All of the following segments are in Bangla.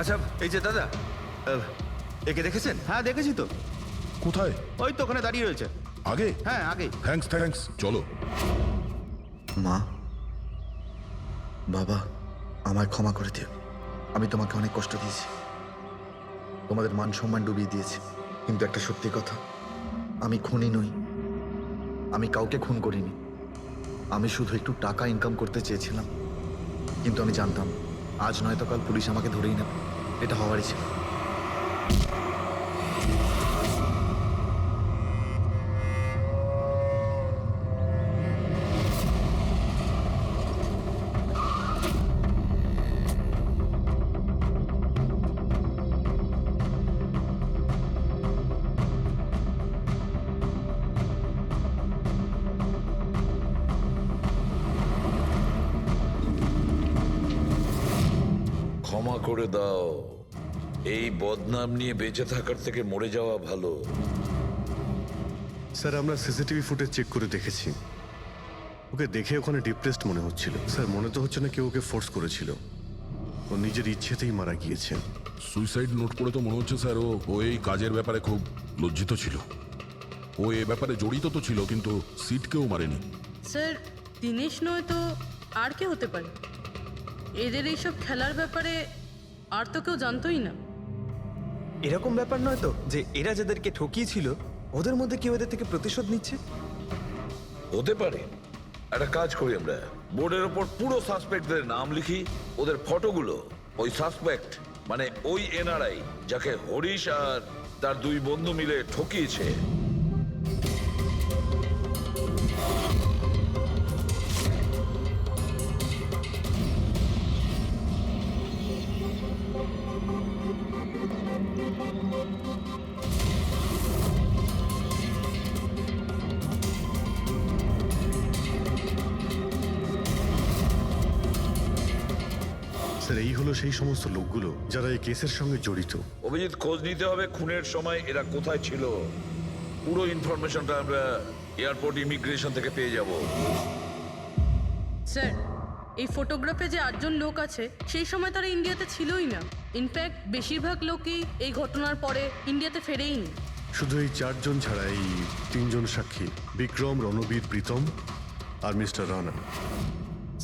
আচ্ছা এই যে দাদা, একে দেখেছেন? হ্যাঁ দেখেছি তো, কোথায়? ওই তো ওখানে দাঁড়িয়ে রয়েছে। আগে? হ্যাঁ আগে। থ্যাঙ্কস, চলো। মা, বাবা, আমায় ক্ষমা করে দিও। আমি তোমাকে অনেক কষ্ট দিয়েছি, তোমাদের মান সম্মান ডুবিয়ে দিয়েছি। কিন্তু একটা সত্যি কথা, আমি খুনি নই, আমি কাউকে খুন করিনি। আমি শুধু একটু টাকা ইনকাম করতে চেয়েছিলাম, কিন্তু আমি জানতাম আজ নয়তো কাল পুলিশ আমাকে ধরেই নেবে। এটা হওয়ারই ছিল। ক্ষমা করে দাও, এই বদনাম নিয়ে বেঁচে থাকার থেকে মরে যাওয়া ভালো। স্যার আমরা সিসিটিভি ফুটেজ চেক করে দেখেছি, ওকে দেখে ওখানে ডিপ্রেসড মনে হচ্ছিল। স্যার মনে তো হচ্ছে না কেউ ওকে ফোর্স করেছিল, ও নিজের ইচ্ছেতেই মারা গিয়েছে। সুইসাইড নোট পড়ে তো মনে হচ্ছে স্যার ও এই কাজের ব্যাপারে খুব লজ্জিত ছিল। ও এ ব্যাপারে জড়িত তো ছিল, কিন্তু সিটকেও মারেনি। স্যার দিনেশ নয় তো আর কে হতে পারে? এদের এইসব খেলার ব্যাপারে আর তো কেউ জানতোই না। এরকম ব্যাপার নয় তো যে এরা যাদেরকে ঠকিয়েছিল ওদের মধ্যে কেউ এদের থেকে প্রতিশোধ নিচ্ছে? হতে পারে। একটা কাজ করি, আমরা বোর্ডের ওপর পুরো সাসপেক্টদের নাম লিখি, ওদের ফটোগুলো ওই সাসপেক্ট মানে ওই এনআরআই যাকে হরিশ আর তার দুই বন্ধু মিলে ঠকিয়েছে, স্যার এই হলো সেই সমস্ত লোকগুলো যারা এই কেসের সঙ্গে জড়িত। অভিজিৎ খোঁজ নিতে হবে খুনের সময় এরা কোথায় ছিল। পুরো ইনফরমেশনটা আমরা এয়ারপোর্ট ইমিগ্রেশন থেকে পেয়ে যাব। স্যার এই ফটোগ্রাফে যে 8জন লোক আছে সেই সময় তারা ইন্ডিয়াতে ছিলই না। ইনফ্যাক্ট বেশিরভাগ লোকই এই ঘটনার পরে ইন্ডিয়াতে ফেরেইনি। শুধু এই 4 জন ছাড়া এই 3 জন সাক্ষী, বিক্রম, রণবীর, প্রীতম আর মিস্টার রানা।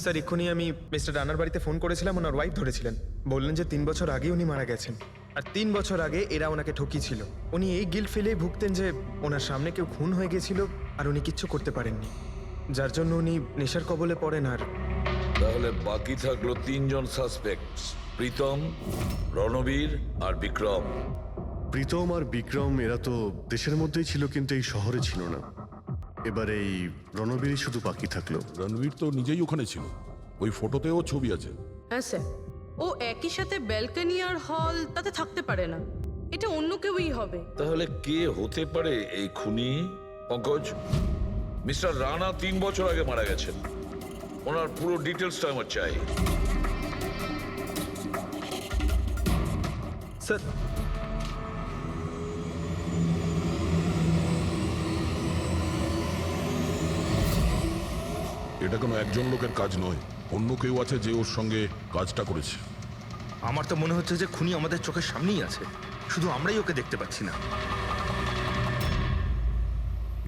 স্যার এক্ষুনি আমি মিস্টার রানার বাড়িতে ফোন করেছিলাম, ওনার ওয়াইফ ধরেছিলেন। বললেন যে 3 বছর আগে উনি মারা গেছেন, আর 3 বছর আগে এরা ওনাকে ঠকিয়েছিল। উনি এই গিল্ট ফেলেই ভুগতেন যে ওনার সামনে কেউ খুন হয়ে গেছিল আর উনি কিচ্ছু করতে পারেননি, যার জন্য উনি নেশার কবলে পড়েন। আর তাহলে বাকি থাকলো 3 জন সাসপেক্ট, প্রীতম, রণবীর আর বিক্রম। প্রীতম আর বিক্রম এরা তো দেশের মধ্যেই ছিল, কিন্তু এই শহরে ছিল না। এবার এই রণবীরই শুধু বাকি থাকলো। রণবীর তো নিজেই ওখানে ছিল, ওই ফটোতেও ছবি আছে। হ্যাঁ স্যার, ও একই সাথে ব্যালকনি আর হল তাতে থাকতে পারে না, এটা অন্য কেউই হবে। তাহলে কে হতে পারে এই খুনি? পঙ্কজ, মিস্টার রানা 3 বছর আগে মারা গেছেন, ওনার পুরো ডিটেলসটা আমার চাই। স্যার এটা কোনো একজন লোকের কাজ নয়, অন্য কেউ আছে যে ওর সঙ্গে কাজটা করেছে। আমার তো মনে হচ্ছে যে খুনি আমাদের চোখের সামনেই আছে, শুধু আমরাই ওকে দেখতে পাচ্ছি না।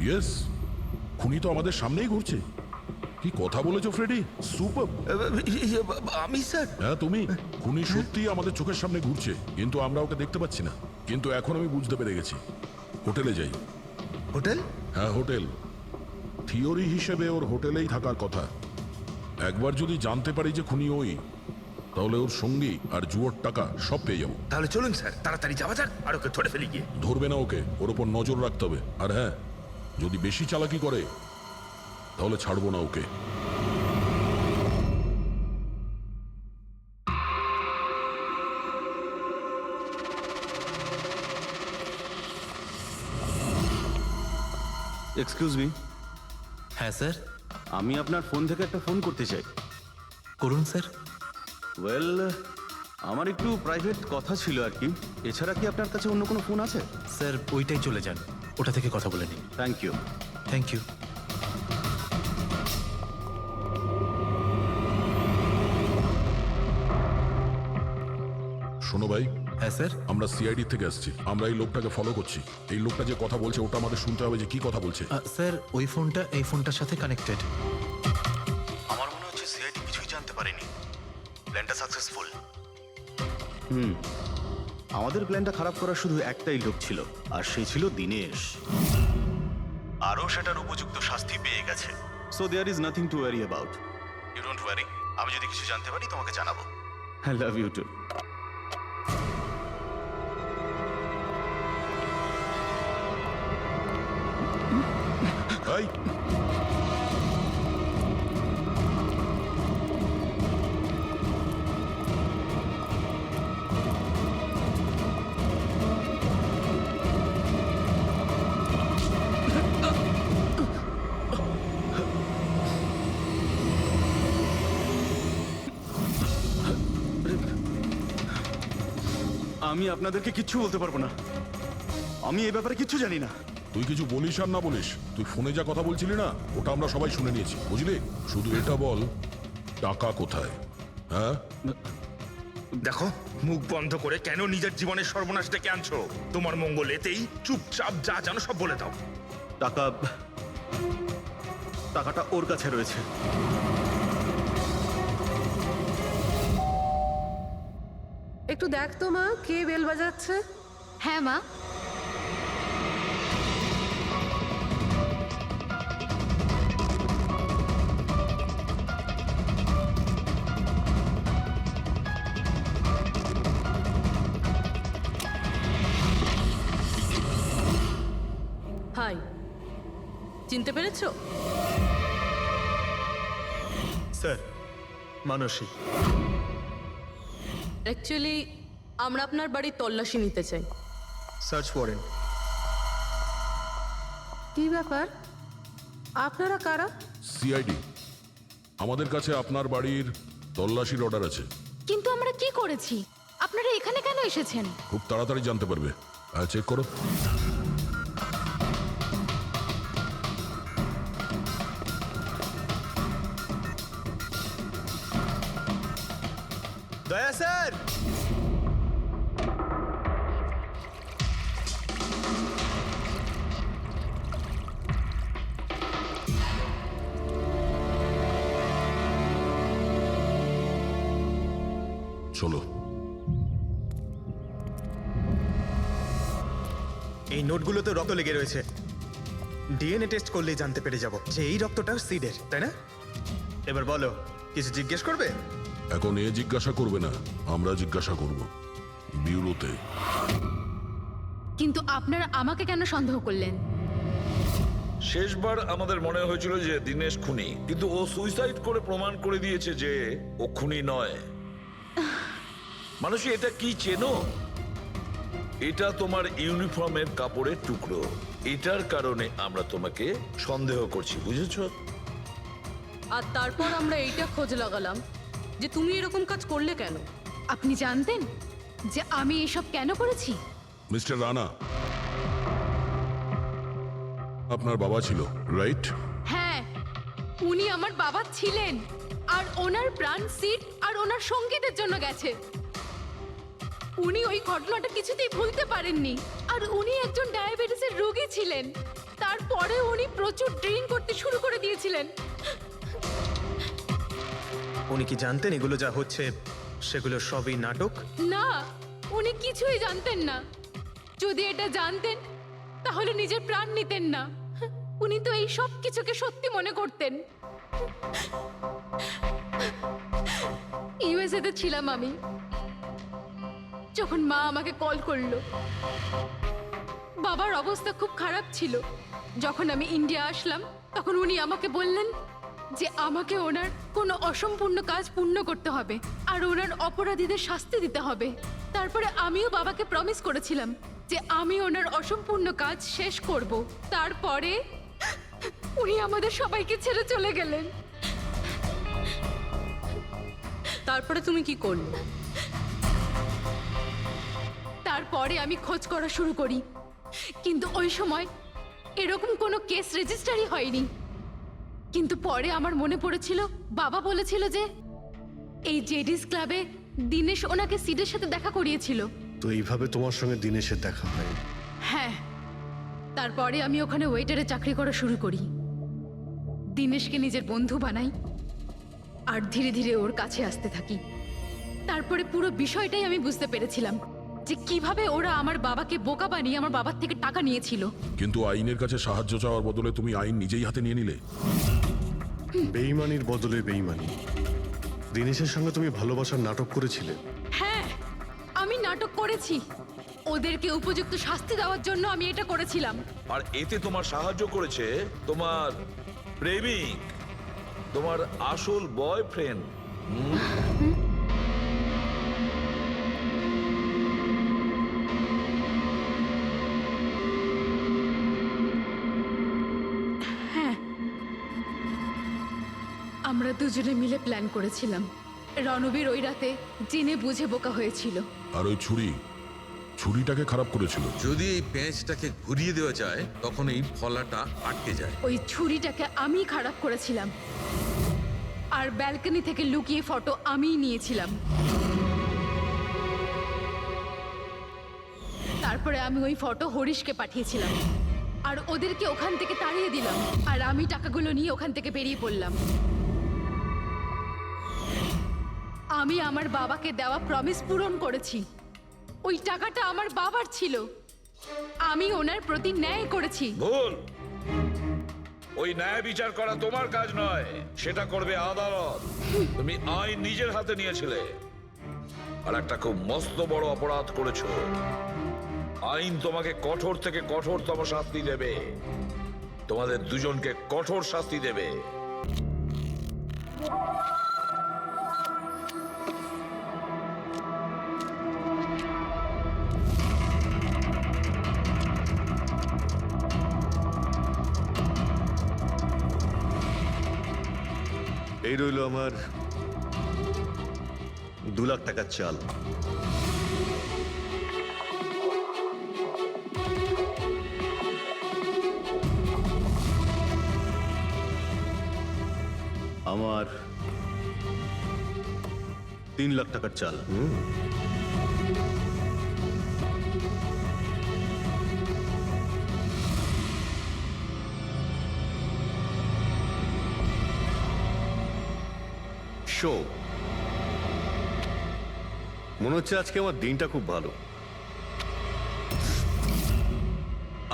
ইয়েস, খুনি তো আমাদের সামনেই ঘুরছে। কি কথা বলেছো ফ্রেডি, সুপার। আমি স্যার? হ্যাঁ তুমি, খুনি সত্যিই আমাদের চোখের সামনে ঘুরছে, কিন্তু আমরা ওকে দেখতে পাচ্ছি না। কিন্তু এখন আমি বুঝতে পেরে গেছি, হোটেলে যাই। হোটেল? হ্যাঁ হোটেল, থিওরি হিসেবে ওর হোটেলেই থাকার কথা। একবার যদি জানতে পারি যে খুনি ওই, তাহলে ওর সঙ্গী আর জুয়োর টাকা সব পেয়ে যাবো। তাহলে চলুন স্যার, তাড়াতাড়ি যাওয়া যাক আর ওকে ধরে ফেলি গিয়ে। ধরবে না ওকে, ওর ওপর নজর রাখতে হবে। আর হ্যাঁ, যদি বেশি চালাকি করে তাহলে ছাড়বো না ওকে। Excuse me. হ্যাঁ স্যার, আমি আপনার ফোন থেকে একটা ফোন করতে চাই। করুন স্যার। ওয়েল, আমার একটু প্রাইভেট কথা ছিল আর কি। এছাড়া কি আপনার কাছে অন্য কোনো ফোন আছে? স্যার ওইটাই চলে যান, ওটা থেকে কথা বলে নিন। Thank you. Thank you. শোনো ভাই, হ্যাঁ স্যার। আমরা সিআইডি থেকে আসছি। আমরা এই লোকটাকে ফলো করছি। এই লোকটা যে কথা বলছে ওটা আমাদের শুনতে হবে যে কি কথা বলছে। স্যার ওই ফোনটা এই ফোনটার সাথে কানেক্টেড। আমার মনে হচ্ছে সিআইডি কিছুই জানতে পারেনি। প্ল্যানটা সাকসেসফুল। আমাদের প্ল্যানটা খারাপ করার শুধু একটাই লোক ছিল, আর সে ছিল দিনেশ। আরও সেটার উপযুক্ত শাস্তি পেয়ে গেছে। So there is nothing to worry about. You don't worry. আমি যদি কিছু জানতে পারি তোমাকে জানাবো। I love you too. এই, আমি আপনাদেরকে কিচ্ছু বলতে পারবো না। আমি এই ব্যাপারে কিচ্ছু জানি না। তুই কিছু বলিস আর না বলিস, তুই ফোনে যা কথা বলছিলি না ওটা আমরা সবাই শুনে নিয়েছি, বুঝলি? শুধু এটা বল, টাকা কোথায়? হ্যাঁ, দেখো, মুখ বন্ধ করে কেন নিজের জীবনের সর্বনাশ ডেকে আনছো? তোমার মঙ্গল এতেই, চুপচাপ যা জানো সব বলে দাও। টাকাটা ওর কাছে রয়েছে। একটু দেখ তো মা, কে বেল বাজাচ্ছে? হ্যাঁ মা। হাই, চিনতে পেরেছো? স্যার, মানসী। অ্যাকচুয়ালি আমরা আপনার বাড়ির তল্লাশি নিতে চাই। Search warrant. কি ব্যাপার? আপনারা কারা? সিআইডি। আমাদের কাছে আপনার বাড়ির তল্লাশির অর্ডার আছে। কিন্তু আমরা কি করেছি? আপনারা এখানে কেন এসেছেন? খুব তাড়াতাড়ি জানতে পারবে। চেক করো। দয়া স্যার, চলো। এই নোটগুলোতে রক্ত লেগে রয়েছে। ডিএনএ টেস্ট করলেই জানতে পেরে যাব যে এই রক্তটা সিডের, তাই না? এবার বলো, কিছু জিজ্ঞেস করবে? এখন এ জিজ্ঞাসা করবে না, আমরা জিজ্ঞাসা করব ব্যুরোতে। কিন্তু আপনারা আমাকে কেন সন্দেহ করলেন? শেষবার আমাদের মনে হয়েছিল যে দিনেশ খুনি, কিন্তু ও সুইসাইড করে প্রমাণ করে দিয়েছে যে ও খুনি নয়। মানুষই এটা কি চেনো? এটা তোমার ইউনিফর্মের কাপড়ের টুকরো। এটার কারণে আমরা তোমাকে সন্দেহ করছি, বুঝেছো? আর তারপর আমরা এইটা খোঁজ লাগালাম যে তুমি এরকম কাজ করলে কেন। আপনি জানতেন যে আমি এসব কেন করেছি? মিস্টার রানা, আপনার বাবা ছিল, রাইট? হ্যাঁ, উনি আমার বাবা ছিলেন, আর ওনার প্রাণ সিট আর ওনার সঙ্গীতের জন্য গেছে। উনি ওই ঘটনাটা কিছুতেই ভুলতে পারেননি, আর উনি একজন ডায়াবেটিসের রোগী ছিলেন। তারপরে উনি প্রচুর ড্রিঙ্ক করতে শুরু করে দিয়েছিলেন। উনি কি জানতেন এগুলো যা হচ্ছে সেগুলো সবই নাটক? না, উনি কিছুই জানতেন না। যদি এটা জানতেন তাহলে নিজের প্রাণ নিতেন না। উনি তো এই সব কিছুকে সত্যি মনে করতেন। ইউএসএ তে ছিলাম আমি, যখন মা আমাকে কল করলো। বাবার অবস্থা খুব খারাপ ছিল। যখন আমি ইন্ডিয়া আসলাম তখন উনি আমাকে বললেন যে আমাকে ওনার কোনো অসম্পূর্ণ কাজ পূর্ণ করতে হবে আর ওনার অপরাধীদের শাস্তি দিতে হবে। তারপরে আমিও বাবাকে প্রমিস করেছিলাম যে আমি ওনার অসম্পূর্ণ কাজ শেষ করব। তারপরে উনি আমাদের সবাইকে ছেড়ে চলে গেলেন। তারপরে তুমি কি করলে? তারপরে আমি খোঁজ করা শুরু করি, কিন্তু ওই সময় এরকম কোনো কেস রেজিস্টারই হয়নি। কিন্তু পরে আমার মনে পড়েছিল বাবা বলেছিল যে এই জেডিস ক্লাবে দিনেশ ওনাকে সিডের সাথে দেখা করিয়েছিল। তো এইভাবে তোমার সঙ্গে দিনেশের দেখা হয়? হ্যাঁ, তারপরে আমি ওখানে ওয়েটারে চাকরি করা শুরু করি। দিনেশকে নিজের বন্ধু বানাই আর ধীরে ধীরে ওর কাছে আসতে থাকি। তারপরে পুরো বিষয়টাই আমি বুঝতে পেরেছিলাম যে কিভাবে ওরা আমার বাবাকে বোকা বানিয়ে আমার বাবার থেকে টাকা নিয়েছিল। কিন্তু আইনের কাছে সাহায্য চাওয়ার বদলে তুমি আইন নিজেই হাতে নিয়ে নিলে। বেইমানির বদলে বেইমানি। দিনেশের সঙ্গে তুমি ভালোবাসার নাটক করেছিলে। হ্যাঁ, আমি নাটক করেছি। ওদেরকে উপযুক্ত শাস্তি দেওয়ার জন্য আমি এটা করেছিলাম। আর এতে তোমার সাহায্য করেছে তোমার প্রেমিক, তোমার আসল বয়ফ্রেন্ড। হ্যাঁ, আমরা দুজনে মিলে প্ল্যান করেছিলাম। রণবীর ওই রাতে জেনে বুঝে বোকা হয়েছিল। আর ওই ছুরিটাকে খারাপ করেছিল। যদি এই পেঁচটাকে ঘুরিয়ে দেওয়া যায় তখন এই ফলাটা আটকে যায়। ওই ছুরিটাকে আমি খারাপ করেছিলাম আর ব্যালকনি থেকে লুকিয়ে ফটো আমিই নিয়েছিলাম। তারপরে আমি ওই ফটো হরিশকে পাঠিয়েছিলাম আর ওদেরকে ওখান থেকে তাড়িয়ে দিলাম। আর আমি টাকাগুলো নিয়ে ওখান থেকে বেরিয়ে পড়লাম। আমি আমার বাবাকে দেওয়া প্রমিস পূরণ করেছি। ওই টাকাটা আমার বাবার ছিল। আমি ওনার প্রতি ন্যায় করেছি। ভুল। ওই ন্যায় বিচার করা তোমার কাজ নয়, সেটা করবে আদালত। তুমি আইন নিজের হাতে নিয়েছিলে আর একটা খুব মস্ত বড় অপরাধ করেছো। আইন তোমাকে কঠোর থেকে কঠোরতম শাস্তি দেবে। তোমাদের দুজনকে কঠোর শাস্তি দেবে। এই রইল আমার 2 লাখ টাকার চাল। আমার 3 লাখ টাকার চাল। শো, মনে হচ্ছে আজকে আমার দিনটা খুব ভালো।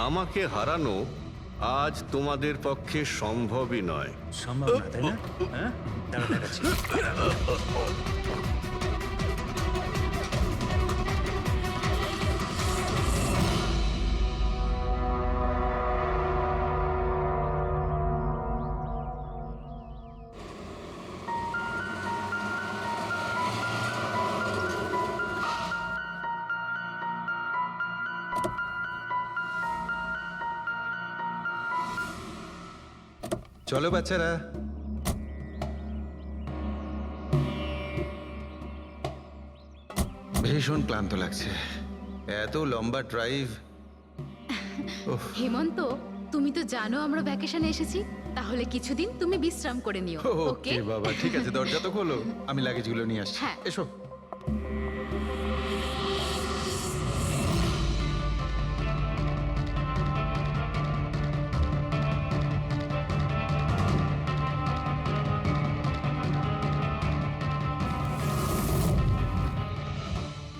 আমাকে হারানো আজ তোমাদের পক্ষে সম্ভবই নয়। সম্ভব না, তাই না? হ্যাঁ, দাঁড়া দেখাচ্ছি। চলো বাচ্চারা। ভীষণ ক্লান্ত লাগছে, এত লম্বা ড্রাইভ। হেমন্ত, তুমি তো জানো আমরা ভ্যাকেশনে এসেছি, তাহলে কিছুদিন তুমি বিশ্রাম করে নিও। ওকে বাবা, ঠিক আছে, দরজা তো খোলো, আমি লাগেজগুলো নিয়ে আসছি। হ্যাঁ। এসো।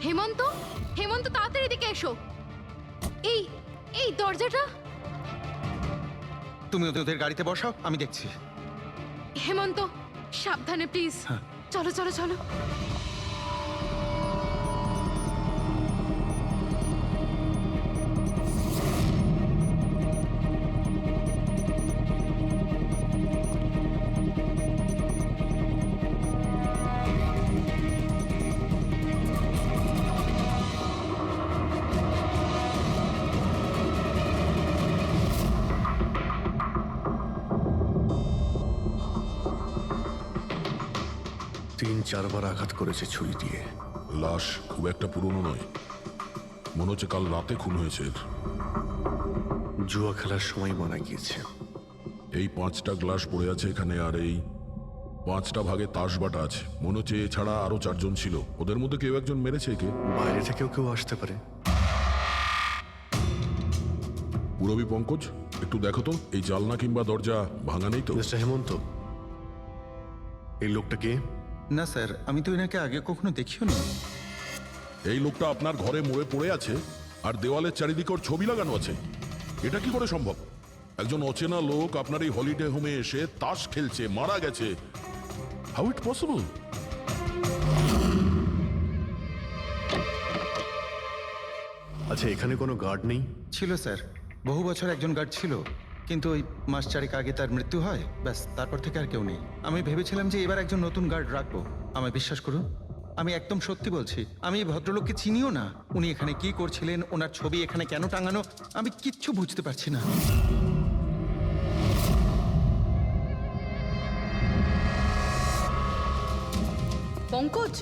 হেমন্ত, হেমন্ত তাড়াতাড়ি এদিকে এসো। এই এই দরজাটা। তুমি ওদের গাড়িতে বসাও, আমি দেখছি। হেমন্ত, সাবধানে প্লিজ। চলো চলো চলো। তিন চারবার আঘাত করেছে ছুরি দিয়ে। লাশ খুব একটা পুরনো নয়, মনে হচ্ছে কাল রাতে খুন হয়েছে। জুয়া খেলার সময় মারা গিয়েছে। এই 5টা গ্লাস পড়ে আছে এখানে, আর এই 5টা ভাগে তাস বাটা আছে। মনে হচ্ছে এছাড়া আরো 4 জন ছিল। ওদের মধ্যে কেউ একজন মেরেছে একে। বাইরে থেকেও কেউ আসতে পারে। পুরবী পঙ্কজ, একটু দেখো তো এই জালনা কিংবা দরজা ভাঙা নেই তো? মিস্টার হেমন্ত, এই লোকটা কে? না স্যার, আমি তো এনাকে আগে কখনো দেখিও নি। এই লোকটা আপনার ঘরে মরে পড়ে আছে আর দেওয়ালের চারিদিকে ওর ছবি লাগানো আছে। এটা কি করে সম্ভব? একজন অচেনা লোক আপনার এই হলিডে হোমে এসে তাস খেলছে, মারা গেছে। How it possible? আচ্ছা, এখানে কোনো গার্ড নেই? ছিল স্যার, বহু বছর একজন গার্ড ছিল, কিন্তু ওই মাস চারেক আগে তার মৃত্যু হয়, ব্যাস তারপর থেকে আর কেউ নেই। আমি ভেবেছিলাম যে এবার একজন নতুন গার্ড রাখবো। আমায় বিশ্বাস করুন, আমি একদম সত্যি বলছি। আমি এই ভদ্রলোককে চিনিও না। উনি এখানে কি করছিলেন, ওনার ছবি এখানে কেন টাঙানো, আমি কিচ্ছু বুঝতে পারছি না। পঙ্কজ,